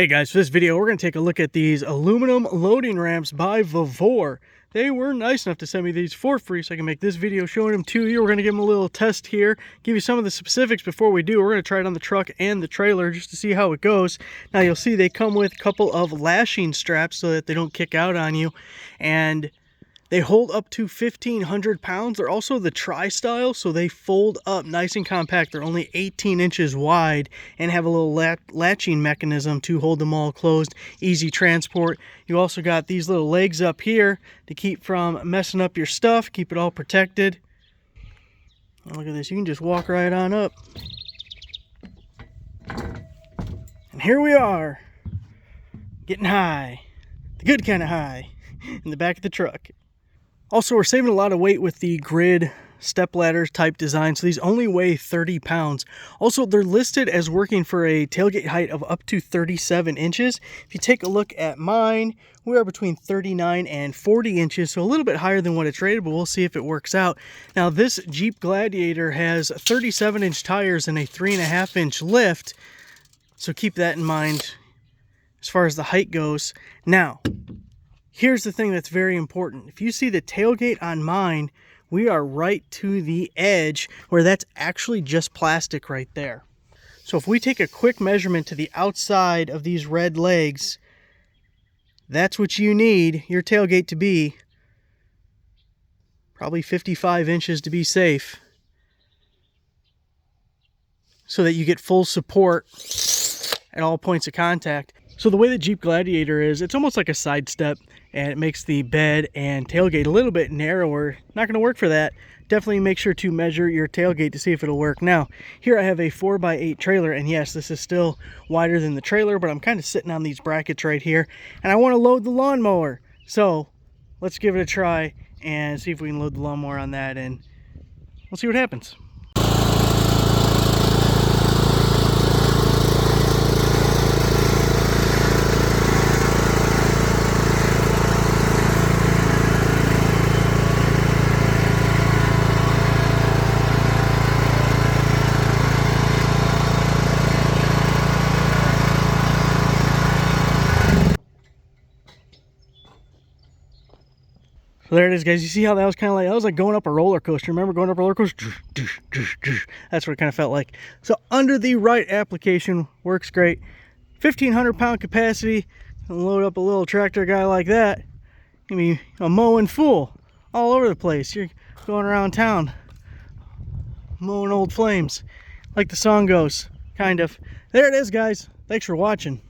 Hey guys, for this video we're going to take a look at these aluminum loading ramps by Vevor. They were nice enough to send me these for free so I can make this video showing them to you. We're going to give them a little test here, give you some of the specifics before we do. We're going to try it on the truck and the trailer just to see how it goes. Now you'll see they come with a couple of lashing straps so that they don't kick out on you, and they hold up to 1,500 pounds. They're also the tri-style, so they fold up nice and compact. They're only 18 inches wide and have a little latching mechanism to hold them all closed. Easy transport. You also got these little legs up here to keep from messing up your stuff, keep it all protected. And look at this, you can just walk right on up. And here we are, getting high, the good kind of high, in the back of the truck. Also, we're saving a lot of weight with the grid stepladder type design, so these only weigh 30 pounds. Also, they're listed as working for a tailgate height of up to 37 inches. If you take a look at mine, we are between 39 and 40 inches, so a little bit higher than what it's rated, but we'll see if it works out. Now, this Jeep Gladiator has 37-inch tires and a 3.5-inch lift, so keep that in mind as far as the height goes. Now, here's the thing that's very important. If you see the tailgate on mine, we are right to the edge where that's actually just plastic right there. So if we take a quick measurement to the outside of these red legs, that's what you need your tailgate to be. Probably 55 inches to be safe, so that you get full support at all points of contact. So the way the Jeep Gladiator is, it's almost like a side step, and it makes the bed and tailgate a little bit narrower. Not going to work for that. Definitely make sure to measure your tailgate to see if it'll work. Now, here I have a 4x8 trailer, and yes, this is still wider than the trailer, but I'm kind of sitting on these brackets right here, and I want to load the lawnmower. So let's give it a try and see if we can load the lawnmower on that, and we'll see what happens. So there it is, guys. You see how that was kind of like, that was like going up a roller coaster. Remember going up a roller coaster? That's what it kind of felt like. So under the right application, works great. 1,500 pound capacity, and load up a little tractor guy like that, you can be a mowing fool all over the place. You're going around town mowing old flames, like the song goes, kind of. There it is, guys. Thanks for watching.